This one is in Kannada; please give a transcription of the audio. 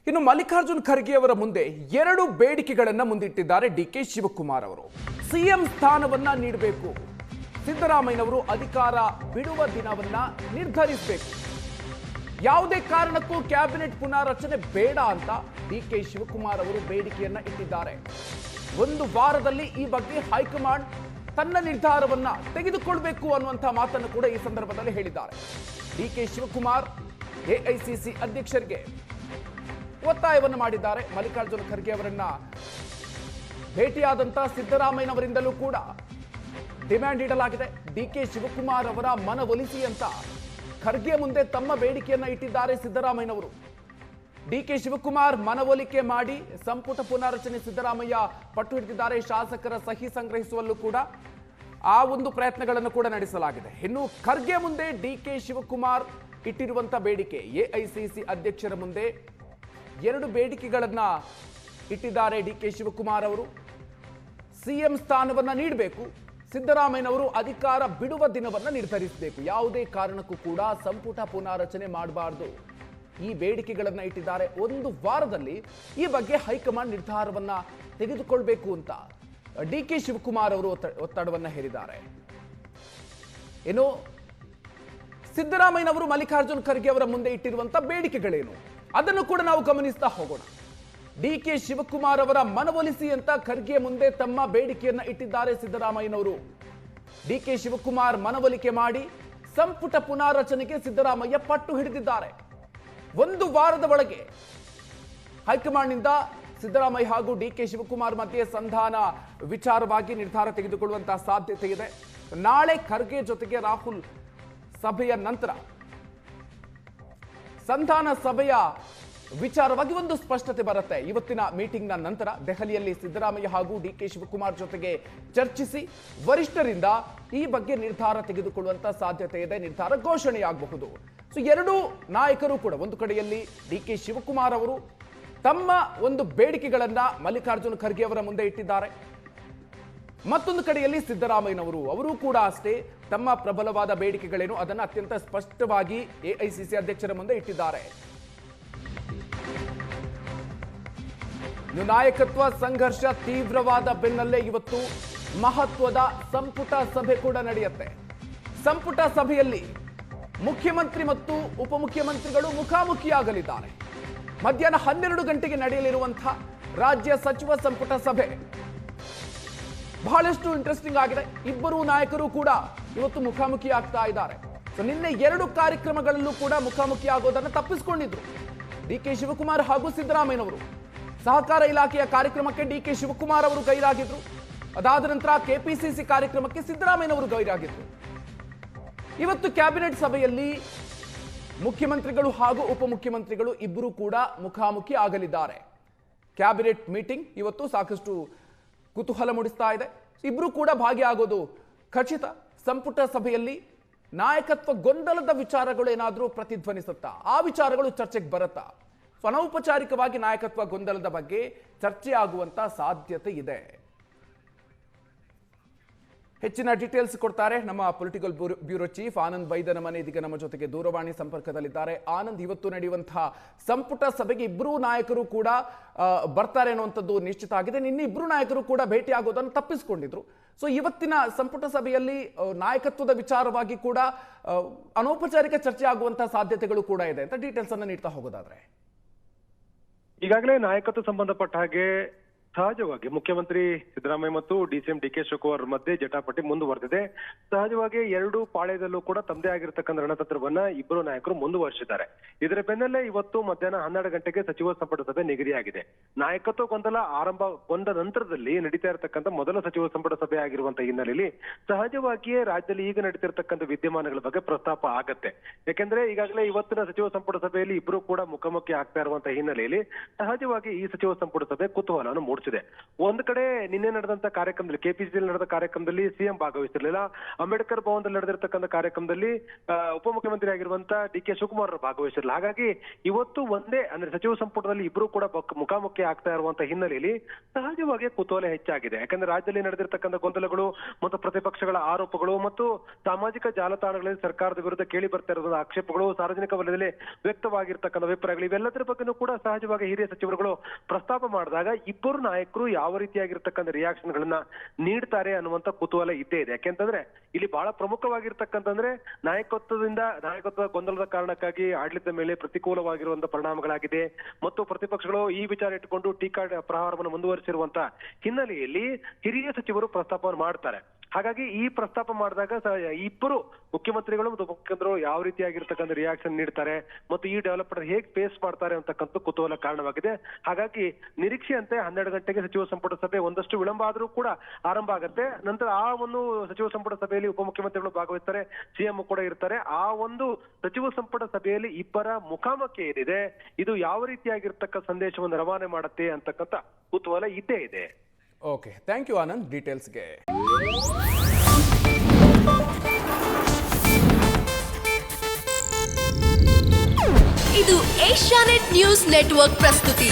ಇನ್ನು ಮಲ್ಲಿಕಾರ್ಜುನ್ ಖರ್ಗೆ ಅವರ ಮುಂದೆ ಎರಡು ಬೇಡಿಕೆಗಳನ್ನು ಮುಂದಿಟ್ಟಿದ್ದಾರೆ ಡಿಕೆ ಶಿವಕುಮಾರ್ ಅವರು. ಸಿಎಂ ಸ್ಥಾನವನ್ನ ನೀಡಬೇಕು, ಸಿದ್ದರಾಮಯ್ಯನವರು ಅಧಿಕಾರ ಬಿಡುವ ದಿನವನ್ನ ನಿರ್ಧರಿಸಬೇಕು, ಯಾವುದೇ ಕಾರಣಕ್ಕೂ ಕ್ಯಾಬಿನೆಟ್ ಪುನಾರಚನೆ ಬೇಡ ಅಂತ ಡಿಕೆ ಶಿವಕುಮಾರ್ ಅವರು ಬೇಡಿಕೆಯನ್ನ ಇಟ್ಟಿದ್ದಾರೆ. ಒಂದು ವಾರದಲ್ಲಿ ಈ ಬಗ್ಗೆ ಹೈಕಮಾಂಡ್ ತನ್ನ ನಿರ್ಧಾರವನ್ನ ತೆಗೆದುಕೊಳ್ಳಬೇಕು ಅನ್ನುವಂಥ ಮಾತನ್ನು ಕೂಡ ಈ ಸಂದರ್ಭದಲ್ಲಿ ಹೇಳಿದ್ದಾರೆ. ಡಿಕೆ ಶಿವಕುಮಾರ್ ಎಐಸಿಸಿ ಅಧ್ಯಕ್ಷರಿಗೆ ಒತ್ತಾಯವನ್ನು ಮಾಡಿದ್ದಾರೆ. ಮಲ್ಲಿಕಾರ್ಜುನ ಖರ್ಗೆ ಅವರನ್ನ ಭೇಟಿಯಾದಂತ ಸಿದ್ದರಾಮಯ್ಯನವರಿಂದಲೂ ಕೂಡ ಡಿಮ್ಯಾಂಡ್ ಇಡಲಾಗಿದೆ. ಡಿಕೆ ಶಿವಕುಮಾರ್ ಅವರ ಮನವೊಲಿಸಿ ಅಂತ ಖರ್ಗೆ ಮುಂದೆ ತಮ್ಮ ಬೇಡಿಕೆಯನ್ನ ಇಟ್ಟಿದ್ದಾರೆ ಸಿದ್ದರಾಮಯ್ಯನವರು. ಡಿಕೆ ಶಿವಕುಮಾರ್ ಮನವೊಲಿಕೆ ಮಾಡಿ ಸಂಪುಟ ಪುನಾರಚನೆ ಸಿದ್ದರಾಮಯ್ಯ ಪಟ್ಟು ಹಿಡಿದಿದ್ದಾರೆ. ಶಾಸಕರ ಸಹಿ ಸಂಗ್ರಹಿಸುವಲ್ಲೂ ಕೂಡ ಆ ಒಂದು ಪ್ರಯತ್ನಗಳನ್ನು ಕೂಡ ನಡೆಸಲಾಗಿದೆ. ಇನ್ನು ಖರ್ಗೆ ಮುಂದೆ ಡಿಕೆ ಶಿವಕುಮಾರ್ ಇಟ್ಟಿರುವಂತ ಬೇಡಿಕೆ, ಎಐಸಿಸಿ ಅಧ್ಯಕ್ಷರ ಮುಂದೆ ಎರಡು ಬೇಡಿಕೆಗಳನ್ನ ಇಟ್ಟಿದ್ದಾರೆ ಡಿಕೆ ಶಿವಕುಮಾರ್ ಅವರು. ಸಿಎಂ ಸ್ಥಾನವನ್ನ ನೀಡಬೇಕು, ಸಿದ್ದರಾಮಯ್ಯನವರು ಅಧಿಕಾರ ಬಿಡುವ ದಿನವನ್ನ ನಿರ್ಧರಿಸಬೇಕು, ಯಾವುದೇ ಕಾರಣಕ್ಕೂ ಕೂಡ ಸಂಪುಟ ಪುನಾರಚನೆ ಮಾಡಬಾರದು. ಈ ಬೇಡಿಕೆಗಳನ್ನ ಇಟ್ಟಿದ್ದಾರೆ. ಒಂದು ವಾರದಲ್ಲಿ ಈ ಬಗ್ಗೆ ಹೈಕಮಾಂಡ್ ನಿರ್ಧಾರವನ್ನ ತೆಗೆದುಕೊಳ್ಬೇಕು ಅಂತ ಡಿಕೆ ಶಿವಕುಮಾರ್ ಅವರು ಒತ್ತಡವನ್ನ ಹೇರಿದ್ದಾರೆ. ಏನು ಸಿದ್ದರಾಮಯ್ಯನವರು ಮಲ್ಲಿಕಾರ್ಜುನ್ ಖರ್ಗೆ ಅವರ ಮುಂದೆ ಇಟ್ಟಿರುವಂತಹ ಬೇಡಿಕೆಗಳೇನು ಅದನ್ನು ಕೂಡ ನಾವು ಗಮನಿಸ್ತಾ ಹೋಗೋಣ. ಡಿಕೆ ಶಿವಕುಮಾರ್ ಅವರ ಮನವೊಲಿಸಿ ಅಂತ ಖರ್ಗೆ ಮುಂದೆ ತಮ್ಮ ಬೇಡಿಕೆಯನ್ನ ಇಟ್ಟಿದ್ದಾರೆ ಸಿದ್ದರಾಮಯ್ಯನವರು. ಡಿಕೆ ಶಿವಕುಮಾರ್ ಮನವೊಲಿಕೆ ಮಾಡಿ ಸಂಪುಟ ಪುನಾರಚನೆಗೆ ಸಿದ್ದರಾಮಯ್ಯ ಪಟ್ಟು ಹಿಡಿದಿದ್ದಾರೆ. ಒಂದು ವಾರದ ಒಳಗೆ ಹೈಕಮಾಂಡ್ನಿಂದ ಸಿದ್ದರಾಮಯ್ಯ ಹಾಗೂ ಡಿಕೆ ಶಿವಕುಮಾರ್ ಮಧ್ಯೆ ಸಂಧಾನ ವಿಚಾರವಾಗಿ ನಿರ್ಧಾರ ತೆಗೆದುಕೊಳ್ಳುವಂತಹ ಸಾಧ್ಯತೆ ಇದೆ. ನಾಳೆ ಖರ್ಗೆ ಜೊತೆಗೆ ರಾಹುಲ್ ಸಭೆಯ ನಂತರ ಸಂಧಾನ ಸಭೆಯ ವಿಚಾರವಾಗಿ ಒಂದು ಸ್ಪಷ್ಟತೆ ಬರುತ್ತೆ. ಇವತ್ತಿನ ಮೀಟಿಂಗ್ನ ನಂತರ ದೆಹಲಿಯಲ್ಲಿ ಸಿದ್ದರಾಮಯ್ಯ ಹಾಗೂ ಡಿಕೆ ಶಿವಕುಮಾರ್ ಜೊತೆಗೆ ಚರ್ಚಿಸಿ ವರಿಷ್ಠರಿಂದ ಈ ಬಗ್ಗೆ ನಿರ್ಧಾರ ತೆಗೆದುಕೊಳ್ಳುವಂತ ಸಾಧ್ಯತೆ ಇದೆ. ನಿರ್ಧಾರ ಘೋಷಣೆಯಾಗಬಹುದು. ಸೊ ಎರಡೂ ನಾಯಕರು ಕೂಡ ಒಂದು ಕಡೆಯಲ್ಲಿ ಡಿಕೆ ಶಿವಕುಮಾರ್ ಅವರು ತಮ್ಮ ಒಂದು ಬೇಡಿಕೆಗಳನ್ನ ಮಲ್ಲಿಕಾರ್ಜುನ ಖರ್ಗೆ ಅವರ ಮುಂದೆ ಇಟ್ಟಿದ್ದಾರೆ. ಮತ್ತೊಂದು ಕಡೆಯಲ್ಲಿ ಸಿದ್ದರಾಮಯ್ಯನವರು ಅವರು ಕೂಡ ಅಷ್ಟೇ ತಮ್ಮ ಪ್ರಬಲವಾದ ಬೇಡಿಕೆಗಳೇನು ಅದನ್ನು ಅತ್ಯಂತ ಸ್ಪಷ್ಟವಾಗಿ ಎಐಸಿಸಿ ಅಧ್ಯಕ್ಷರ ಮುಂದೆ ಇಟ್ಟಿದ್ದಾರೆ. ನಾಯಕತ್ವ ಸಂಘರ್ಷ ತೀವ್ರವಾದ ಬೆನ್ನಲ್ಲೇ ಇವತ್ತು ಮಹತ್ವದ ಸಂಪುಟ ಸಭೆ ಕೂಡ ನಡೆಯುತ್ತೆ. ಸಂಪುಟ ಸಭೆಯಲ್ಲಿ ಮುಖ್ಯಮಂತ್ರಿ ಮತ್ತು ಉಪಮುಖ್ಯಮಂತ್ರಿಗಳು ಮುಖಾಮುಖಿಯಾಗಲಿದ್ದಾರೆ. ಮಧ್ಯಾಹ್ನ 12 ಗಂಟೆಗೆ ನಡೆಯಲಿರುವಂತಹ ರಾಜ್ಯ ಸಚಿವ ಸಂಪುಟ ಸಭೆ ಬಹಳಷ್ಟು ಇಂಟ್ರೆಸ್ಟಿಂಗ್ ಆಗಿದೆ. ಇಬ್ಬರು ನಾಯಕರು ಕೂಡ ಇವತ್ತು ಮುಖಾಮುಖಿ ಆಗ್ತಾ ಇದ್ದಾರೆ. ಸೊ ನಿನ್ನೆ ಎರಡು ಕಾರ್ಯಕ್ರಮಗಳಲ್ಲೂ ಕೂಡ ಮುಖಾಮುಖಿ ಆಗೋದನ್ನು ತಪ್ಪಿಸಿಕೊಂಡಿದ್ರು ಡಿಕೆ ಶಿವಕುಮಾರ್ ಹಾಗೂ ಸಿದ್ದರಾಮಯ್ಯನವರು. ಸಹಕಾರ ಇಲಾಖೆಯ ಕಾರ್ಯಕ್ರಮಕ್ಕೆ ಡಿಕೆ ಶಿವಕುಮಾರ್ ಅವರು ಗೈರಾಗಿದ್ರು. ಅದಾದ ನಂತರ ಕೆಪಿಸಿಸಿ ಕಾರ್ಯಕ್ರಮಕ್ಕೆ ಸಿದ್ದರಾಮಯ್ಯನವರು ಗೈರಾಗಿದ್ರು. ಇವತ್ತು ಕ್ಯಾಬಿನೆಟ್ ಸಭೆಯಲ್ಲಿ ಮುಖ್ಯಮಂತ್ರಿಗಳು ಹಾಗೂ ಉಪಮುಖ್ಯಮಂತ್ರಿಗಳು ಇಬ್ಬರು ಕೂಡ ಮುಖಾಮುಖಿ ಆಗಲಿದ್ದಾರೆ. ಕ್ಯಾಬಿನೆಟ್ ಮೀಟಿಂಗ್ ಇವತ್ತು ಸಾಕಷ್ಟು ಕುತೂಹಲ ಮೂಡಿಸ್ತಾ ಇದೆ. ಇಬ್ಬರು ಕೂಡ ಭಾಗಿಯಾಗೋದು ಖಚಿತ. ಸಂಪುಟ ಸಭೆಯಲ್ಲಿ ನಾಯಕತ್ವ ಗೊಂದಲದ ವಿಚಾರಗಳು ಏನಾದರೂ ಪ್ರತಿಧ್ವನಿಸುತ್ತಾ, ಆ ವಿಚಾರಗಳು ಚರ್ಚೆಗೆ ಬರುತ್ತಾ? ಅನೌಪಚಾರಿಕವಾಗಿ ನಾಯಕತ್ವ ಗೊಂದಲದ ಬಗ್ಗೆ ಚರ್ಚೆ ಆಗುವಂತ ಸಾಧ್ಯತೆ ಇದೆ. ಹೆಚ್ಚಿನ ಡೀಟೇಲ್ಸ್ ಕೊಡ್ತಾರೆ ನಮ್ಮ ಪೊಲಿಟಿಕಲ್ ಬ್ಯೂರೋ ಚೀಫ್ ಆನಂದ್ ವೈದ್ಯ ಮನೆ ಇದೀಗ ನಮ್ಮ ಜೊತೆಗೆ ದೂರವಾಣಿ ಸಂಪರ್ಕದಲ್ಲಿದ್ದಾರೆ. ಆನಂದ್, ಇವತ್ತು ನಡೆಯುವಂತಹ ಸಂಪುಟ ಸಭೆಗೆ ಇಬ್ಬರು ನಾಯಕರು ಕೂಡ ಬರ್ತಾರೆ ಅನ್ನುವಂಥದ್ದು ನಿಶ್ಚಿತ ಆಗಿದೆ. ನಿನ್ನೆ ಇಬ್ಬರು ನಾಯಕರು ಕೂಡ ಭೇಟಿ ಆಗೋದನ್ನು ತಪ್ಪಿಸಿಕೊಂಡಿದ್ರು. ಸೊ ಇವತ್ತಿನ ಸಂಪುಟ ಸಭೆಯಲ್ಲಿ ನಾಯಕತ್ವದ ವಿಚಾರವಾಗಿ ಕೂಡ ಅನೌಪಚಾರಿಕ ಚರ್ಚೆ ಆಗುವಂತಹ ಸಾಧ್ಯತೆಗಳು ಕೂಡ ಇದೆ ಅಂತ ಡೀಟೇಲ್ಸ್ ಅನ್ನ ನೀಡ್ತಾ ಹೋಗೋದಾದ್ರೆ, ಈಗಾಗಲೇ ನಾಯಕತ್ವ ಸಂಬಂಧಪಟ್ಟ ಹಾಗೆ ಸಹಜವಾಗಿ ಮುಖ್ಯಮಂತ್ರಿ ಸಿದ್ದರಾಮಯ್ಯ ಮತ್ತು ಡಿಸಿಎಂ ಡಿಕೆ ಶಿವಕುಮಾರ್ ಮಧ್ಯೆ ಜಟಾಪಟಿ ಮುಂದುವರೆದಿದೆ. ಸಹಜವಾಗಿ ಎರಡು ಪಾಳ್ಯದಲ್ಲೂ ಕೂಡ ತಮ್ಮದೇ ಆಗಿರತಕ್ಕಂಥ ರಣತಂತ್ರವನ್ನ ಇಬ್ಬರು ನಾಯಕರು ಮುಂದುವರಿಸಿದ್ದಾರೆ. ಇದರ ಬೆನ್ನಲ್ಲೇ ಇವತ್ತು ಮಧ್ಯಾಹ್ನ 12 ಗಂಟೆಗೆ ಸಚಿವ ಸಂಪುಟ ಸಭೆ ನಿಗದಿಯಾಗಿದೆ. ನಾಯಕತ್ವ ಗೊಂದಲ ಆರಂಭಗೊಂಡ ನಂತರದಲ್ಲಿ ನಡೀತಾ ಇರತಕ್ಕಂಥ ಮೊದಲ ಸಚಿವ ಸಂಪುಟ ಸಭೆ ಆಗಿರುವಂತಹ ಹಿನ್ನೆಲೆಯಲ್ಲಿ ಸಹಜವಾಗಿಯೇ ರಾಜ್ಯದಲ್ಲಿ ಈಗ ನಡೀತಿರ್ತಕ್ಕಂಥ ವಿದ್ಯಮಾನಗಳ ಬಗ್ಗೆ ಪ್ರಸ್ತಾಪ ಆಗತ್ತೆ. ಯಾಕೆಂದ್ರೆ ಈಗಾಗಲೇ ಇವತ್ತಿನ ಸಚಿವ ಸಂಪುಟ ಸಭೆಯಲ್ಲಿ ಇಬ್ಬರು ಕೂಡ ಮುಖಾಮುಖಿ ಆಗ್ತಾ ಇರುವಂತಹ ಹಿನ್ನೆಲೆಯಲ್ಲಿ ಸಹಜವಾಗಿ ಈ ಸಚಿವ ಸಂಪುಟ ಸಭೆ ಕುತೂಹಲವನ್ನು ಮೂಡಿಸಿದೆ. ಒಂದ್ ಕಡೆ ನಿನ್ನೆ ನಡೆದಂತ ಕಾರ್ಯಕ್ರಮದಲ್ಲಿ ಕೆಪಿಸಿಸಿ ನಡೆದ ಕಾರ್ಯಕ್ರಮದಲ್ಲಿ ಸಿಎಂ ಭಾಗವಹಿಸಿರ್ಲಿಲ್ಲ. ಅಂಬೇಡ್ಕರ್ ಭವನದಲ್ಲಿ ನಡೆದಿರ್ತಕ್ಕಂಥ ಕಾರ್ಯಕ್ರಮದಲ್ಲಿ ಉಪಮುಖ್ಯಮಂತ್ರಿ ಆಗಿರುವಂತ ಡಿ.ಕೆ. ಶಿವಕುಮಾರ್ ಭಾಗವಹಿಸಿರಲಿಲ್ಲ. ಹಾಗಾಗಿ ಇವತ್ತು ಒಂದೇ ಅಂದ್ರೆ ಸಚಿವ ಸಂಪುಟದಲ್ಲಿ ಇಬ್ರು ಕೂಡ ಮುಖಾಮುಖಿ ಆಗ್ತಾ ಇರುವಂತ ಹಿನ್ನೆಲೆಯಲ್ಲಿ ಸಹಜವಾಗಿ ಕುತೂಹಲ ಹೆಚ್ಚಾಗಿದೆ. ಯಾಕಂದ್ರೆ ರಾಜ್ಯದಲ್ಲಿ ನಡೆದಿರ್ತಕ್ಕಂಥ ಗೊಂದಲಗಳು ಮತ್ತು ಪ್ರತಿಪಕ್ಷಗಳ ಆರೋಪಗಳು ಮತ್ತು ಸಾಮಾಜಿಕ ಜಾಲತಾಣಗಳಲ್ಲಿ ಸರ್ಕಾರದ ವಿರುದ್ಧ ಕೇಳಿ ಬರ್ತಾ ಇರೋದು ಆಕ್ಷೇಪಗಳು, ಸಾರ್ವಜನಿಕ ವಲಯದಲ್ಲಿ ವ್ಯಕ್ತವಾಗಿರ್ತಕ್ಕಂಥ ಅಭಿಪ್ರಾಯಗಳು, ಇವೆಲ್ಲದರ ಬಗ್ಗೆನೂ ಕೂಡ ಸಹಜವಾಗಿ ಹಿರಿಯ ಸಚಿವರುಗಳು ಪ್ರಸ್ತಾಪ ಮಾಡಿದಾಗ ಇಬ್ಬರು ನಾಯಕರು ಯಾವ ರೀತಿಯಾಗಿರ್ತಕ್ಕಂಥ ರಿಯಾಕ್ಷನ್ ಗಳನ್ನ ನೀಡ್ತಾರೆ ಅನ್ನುವಂತ ಕುತೂಹಲ ಇದ್ದೇ ಇದೆ. ಯಾಕೆಂತಂದ್ರೆ ಇಲ್ಲಿ ಬಹಳ ಪ್ರಮುಖವಾಗಿರ್ತಕ್ಕಂತಂದ್ರೆ ನಾಯಕತ್ವದ ಗೊಂದಲದ ಕಾರಣಕ್ಕಾಗಿ ಆಡಳಿತದ ಮೇಲೆ ಪ್ರತಿಕೂಲವಾಗಿರುವಂತಹ ಪರಿಣಾಮಗಳಾಗಿದೆ ಮತ್ತು ಪ್ರತಿಪಕ್ಷಗಳು ಈ ವಿಚಾರ ಇಟ್ಟುಕೊಂಡು ಟೀಕಾ ಪ್ರಹಾರವನ್ನು ಮುಂದುವರಿಸಿರುವಂತ ಹಿನ್ನೆಲೆಯಲ್ಲಿ ಹಿರಿಯ ಸಚಿವರು ಪ್ರಸ್ತಾಪವನ್ನು ಮಾಡ್ತಾರೆ. ಹಾಗಾಗಿ ಈ ಪ್ರಸ್ತಾಪ ಮಾಡಿದಾಗ ಇಬ್ಬರು ಮುಖ್ಯಮಂತ್ರಿಗಳು ಮತ್ತು ಮುಖ್ಯಮಂತ್ರಿಗಳು ಯಾವ ರೀತಿಯಾಗಿರ್ತಕ್ಕಂಥ ರಿಯಾಕ್ಷನ್ ನೀಡ್ತಾರೆ ಮತ್ತು ಈ ಡೆವಲಪ್ಮೆಂಟ್ ಹೇಗೆ ಫೇಸ್ ಮಾಡ್ತಾರೆ ಅಂತಕ್ಕಂಥ ಕುತೂಹಲ ಕಾರಣವಾಗಿದೆ. ಹಾಗಾಗಿ ನಿರೀಕ್ಷೆಯಂತೆ 12 ಗಂಟೆಗೆ ಸಚಿವ ಸಂಪುಟ ಸಭೆ ಒಂದಷ್ಟು ವಿಳಂಬ ಆದ್ರೂ ಕೂಡ ಆರಂಭ ಆಗುತ್ತೆ. ನಂತರ ಆ ಒಂದು ಸಚಿವ ಸಂಪುಟ ಸಭೆಯಲ್ಲಿ ಉಪಮುಖ್ಯಮಂತ್ರಿಗಳು ಭಾಗವಹಿಸ್ತಾರೆ, ಸಿಎಂ ಕೂಡ ಇರ್ತಾರೆ. ಆ ಒಂದು ಸಚಿವ ಸಂಪುಟ ಸಭೆಯಲ್ಲಿ ಇಬ್ಬರ ಮುಖಾಮುಖಿ ಏನಿದೆ ಇದು ಯಾವ ರೀತಿಯಾಗಿರ್ತಕ್ಕ ಸಂದೇಶವನ್ನು ರವಾನೆ ಮಾಡುತ್ತೆ ಅಂತಕ್ಕಂಥ ಕುತೂಹಲ ಇದ್ದೇ ಇದೆ. ಓಕೆ, ಥ್ಯಾಂಕ್ ಯು ಆನಂದ್ ಡೀಟೇಲ್ಸ್ಗೆ. ಇದು ಏಷ್ಯಾನೆಟ್ ನ್ಯೂಸ್ ನೆಟ್ವರ್ಕ್ ಪ್ರಸ್ತುತಿ.